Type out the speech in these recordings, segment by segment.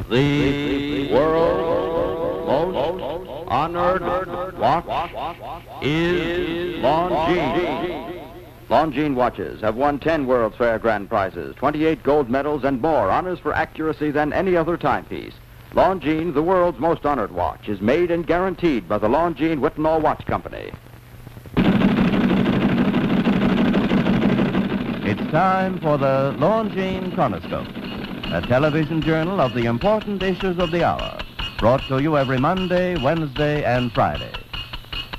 The world's most honored watch is Longines. Longines watches have won 10 World's Fair grand prizes, 28 gold medals, and more honors for accuracy than any other timepiece. Longines, the world's most honored watch, is made and guaranteed by the Longines Whitnall Watch Company. It's time for the Longines Chronoscope, a television journal of the important issues of the hour, brought to you every Monday, Wednesday, and Friday.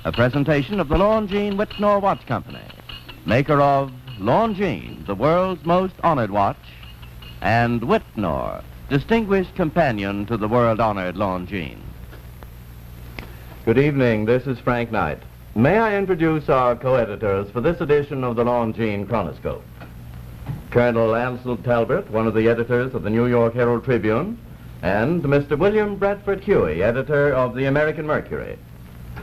A presentation of the Longines Whitnall Watch Company, maker of Longines, the world's most honored watch, and Whitnall, distinguished companion to the world-honored Longines. Good evening, this is Frank Knight. May I introduce our co-editors for this edition of the Longines Chronoscope? Colonel Ansel Talbot, one of the editors of the New York Herald Tribune, and Mr. William Bradford Huey, editor of the American Mercury.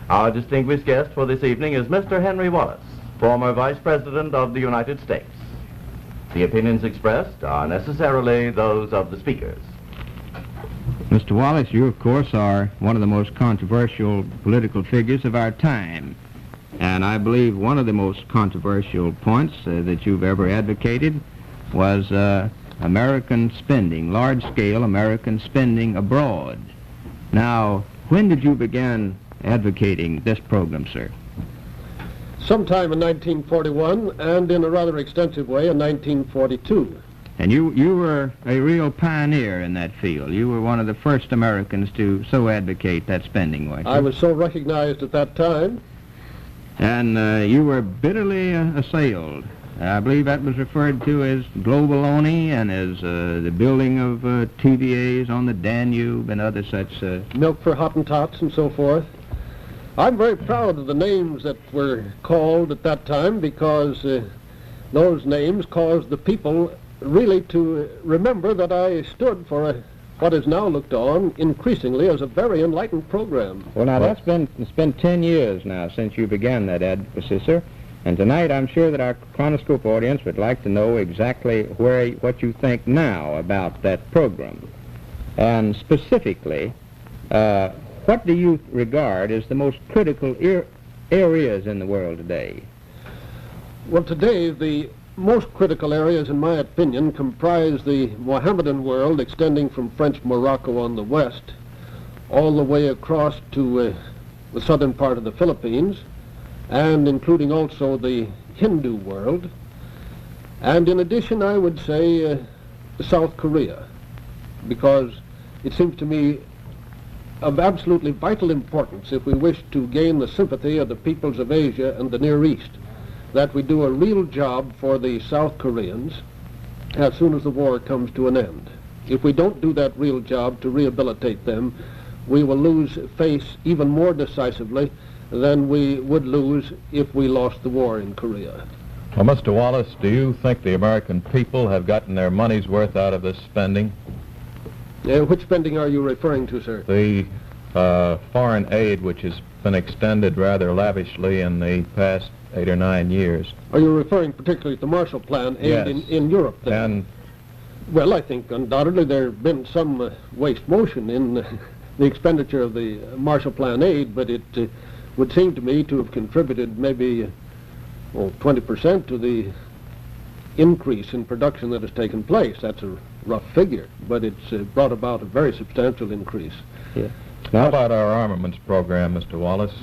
Our distinguished guest for this evening is Mr. Henry Wallace, former Vice President of the United States. The opinions expressed are necessarily those of the speakers. Mr. Wallace, you, of course, are one of the most controversial political figures of our time. And I believe one of the most controversial points that you've ever advocated was American spending, large-scale American spending abroad. Now, when did you begin advocating this program, sir? Sometime in 1941, and in a rather extensive way in 1942. And you were a real pioneer in that field. You were one of the first Americans to so advocate that spending, weren't you? I was so recognized at that time. And you were bitterly assailed. I believe that was referred to as globaloney and as the building of TVAs on the Danube and other such... Milk for Hottentots and so forth. I'm very proud of the names that were called at that time because those names caused the people really to remember that I stood for what is now looked on increasingly as a very enlightened program. Well, now, it's been 10 years now since you began that advocacy, sir. And tonight I'm sure that our Chronoscope audience would like to know exactly what you think now about that program. And specifically, what do you regard as the most critical areas in the world today? Well, today the most critical areas, in my opinion, comprise the Mohammedan world extending from French Morocco on the west all the way across to the southern part of the Philippines, and including also the Hindu world. And in addition, I would say South Korea, because it seems to me of absolutely vital importance if we wish to gain the sympathy of the peoples of Asia and the Near East, that we do a real job for the South Koreans as soon as the war comes to an end. If we don't do that real job to rehabilitate them, we will lose face even more decisively than we would lose if we lost the war in Korea. Well, Mr. Wallace, do you think the American people have gotten their money's worth out of this spending? Which spending are you referring to, sir? The foreign aid, which has been extended rather lavishly in the past 8 or 9 years. Are you referring particularly to the Marshall Plan aid Yes. in Europe, then? And well, I think undoubtedly there have been some waste motion in the expenditure of the Marshall Plan aid, but it would seem to me to have contributed maybe 20% to the increase in production that has taken place. That's a rough figure, but it's brought about a very substantial increase. Yeah. how about our armaments program, Mr. Wallace?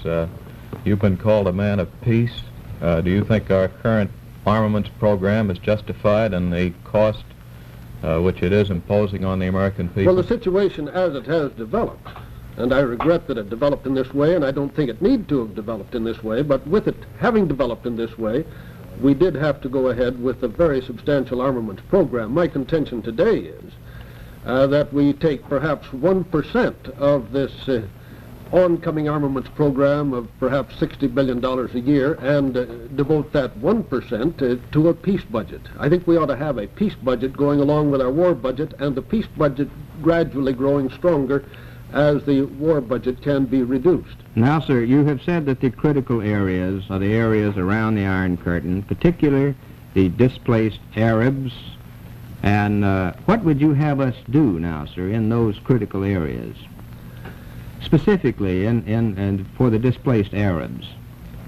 You've been called a man of peace. Do you think our current armaments program is justified in the cost which it is imposing on the American people? Well, the situation as it has developed, and I regret that it developed in this way, and I don't think it need to have developed in this way, but with it having developed in this way, we did have to go ahead with a very substantial armaments program. My contention today is that we take perhaps 1% of this oncoming armaments program of perhaps $60 billion a year and devote that 1% to a peace budget. I think we ought to have a peace budget going along with our war budget, and the peace budget gradually growing stronger as the war budget can be reduced. Now, sir, you have said that the critical areas are the areas around the Iron Curtain, particularly the displaced Arabs, And what would you have us do now, sir, in those critical areas? Specifically and for the displaced Arabs.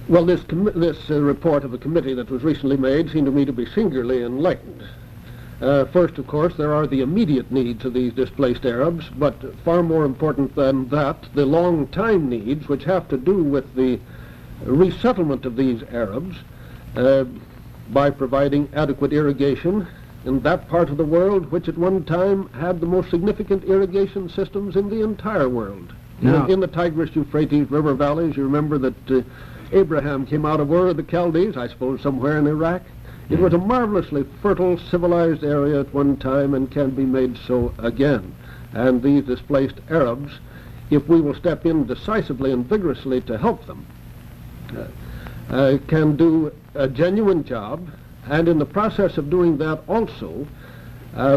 Well, this report of a committee that was recently made seemed to me to be singularly enlightened. First, of course, there are the immediate needs of these displaced Arabs, but far more important than that, the long-time needs which have to do with the resettlement of these Arabs by providing adequate irrigation in that part of the world which at one time had the most significant irrigation systems in the entire world. Now, in the Tigris-Euphrates river valleys, you remember that Abraham came out of Ur of the Chaldees, I suppose somewhere in Iraq. It was a marvelously fertile, civilized area at one time and can be made so again. And these displaced Arabs, if we will step in decisively and vigorously to help them, can do a genuine job, and in the process of doing that also,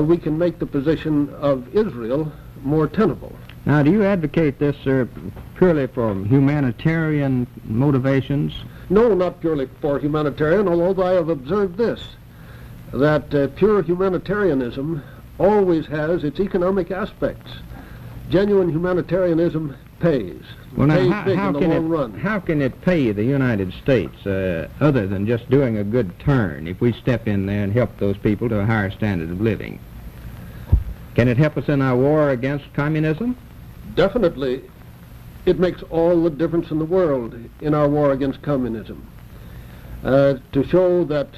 we can make the position of Israel more tenable. Now, do you advocate this, sir, purely for humanitarian motivations? No, not purely for humanitarian, although I have observed this, that pure humanitarianism always has its economic aspects. Genuine humanitarianism pays. Well, now, pays big in the long run. How can it pay the United States other than just doing a good turn if we step in there and help those people to a higher standard of living? Can it help us in our war against communism? Definitely. It makes all the difference in the world in our war against communism. To show that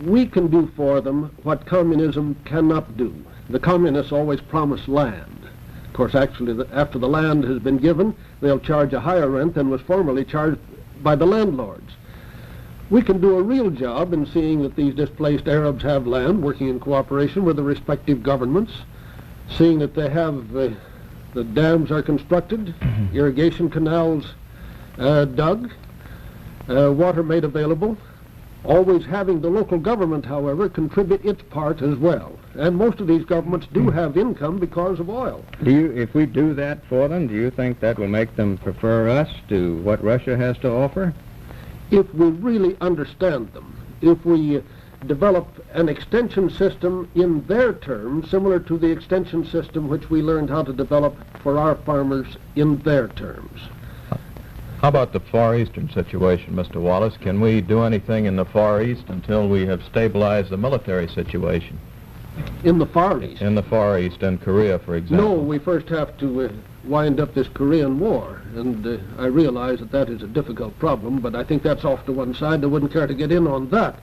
we can do for them what communism cannot do. The communists always promise land. Of course, actually, after the land has been given, they'll charge a higher rent than was formerly charged by the landlords. We can do a real job in seeing that these displaced Arabs have land, working in cooperation with the respective governments, seeing that they have the dams are constructed, irrigation canals dug, water made available, always having the local government, however, contribute its part as well. And most of these governments do have income because of oil. If we do that for them, do you think that will make them prefer us to what Russia has to offer? If we really understand them, if we develop an extension system in their terms, similar to the extension system which we learned how to develop for our farmers in their terms. How about the Far Eastern situation, Mr. Wallace? Can we do anything in the Far East until we have stabilized the military situation? In the Far East? In the Far East and Korea, for example. No, we first have to wind up this Korean War, and I realize that that is a difficult problem, but I think that's off to one side. I wouldn't care to get in on that.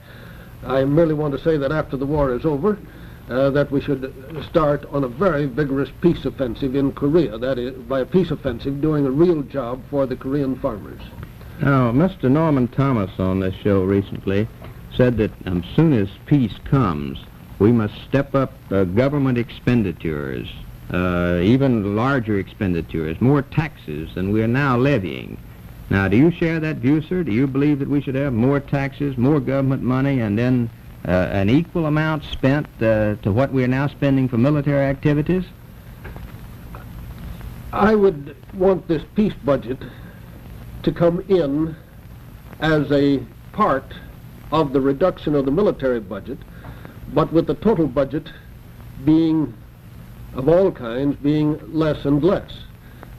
I merely want to say that after the war is over, that we should start on a very vigorous peace offensive in Korea. That is, by a peace offensive, doing a real job for the Korean farmers. Now, Mr. Norman Thomas on this show recently said that as soon as peace comes, we must step up government expenditures, even larger expenditures, more taxes than we are now levying. Now, do you share that view, sir? Do you believe that we should have more taxes, more government money, and then an equal amount spent to what we are now spending for military activities? I would want this peace budget to come in as a part of the reduction of the military budget, but with the total budget being, of all kinds, being less and less.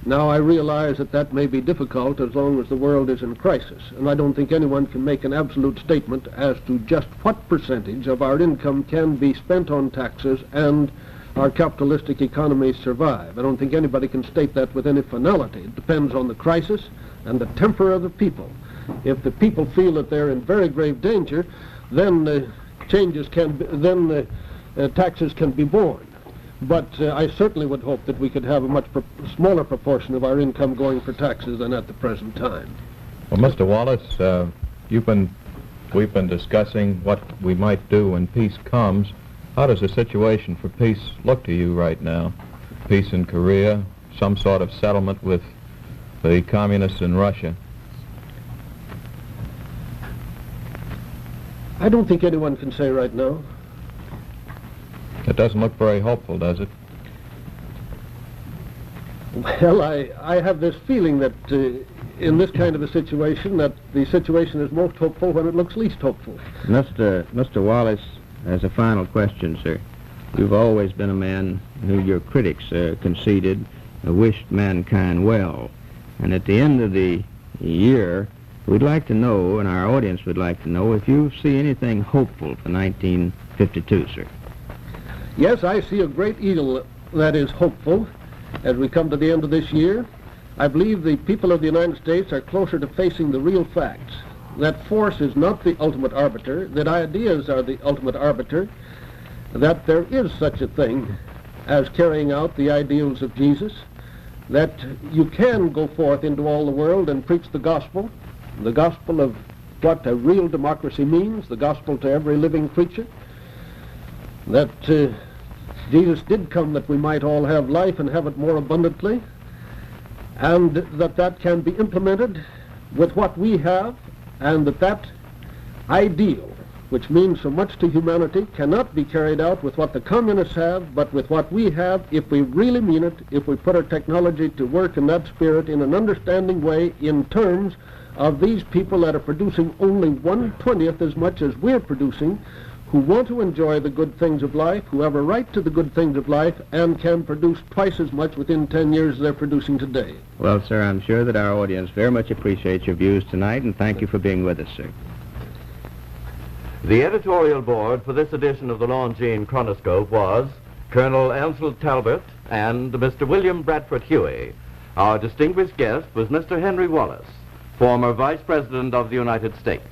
Now, I realize that that may be difficult as long as the world is in crisis, and I don't think anyone can make an absolute statement as to just what percentage of our income can be spent on taxes and our capitalistic economies survive. I don't think anybody can state that with any finality. It depends on the crisis and the temper of the people. If the people feel that they're in very grave danger, then taxes can be borne. But I certainly would hope that we could have a much smaller proportion of our income going for taxes than at the present time. Well, Mr. Wallace, we've been discussing what we might do when peace comes. How does the situation for peace look to you right now? Peace in Korea, some sort of settlement with the communists in Russia? I don't think anyone can say right now. It doesn't look very hopeful, does it? Well, I have this feeling that in this kind of a situation, that the situation is most hopeful when it looks least hopeful. Mr. Wallace, as a final question, sir. You've always been a man who your critics conceded wished mankind well. And at the end of the year, we'd like to know, and our audience would like to know, if you see anything hopeful for 1952, sir. Yes, I see a great deal that is hopeful as we come to the end of this year. I believe the people of the United States are closer to facing the real facts, that force is not the ultimate arbiter, that ideas are the ultimate arbiter, that there is such a thing as carrying out the ideals of Jesus, that you can go forth into all the world and preach the gospel of what a real democracy means, the gospel to every living creature, that Jesus did come that we might all have life and have it more abundantly, and that can be implemented with what we have, and that ideal, which means so much to humanity, cannot be carried out with what the communists have, but with what we have, if we really mean it, if we put our technology to work in that spirit in an understanding way in terms of these people that are producing only 1/20th as much as we're producing, who want to enjoy the good things of life, who have a right to the good things of life, and can produce twice as much within 10 years as they're producing today. Well, sir, I'm sure that our audience very much appreciates your views tonight, and thank you for being with us, sir. The editorial board for this edition of the Longines Chronoscope was Colonel Ansel Talbot and Mr. William Bradford Huey. Our distinguished guest was Mr. Henry Wallace, former Vice President of the United States.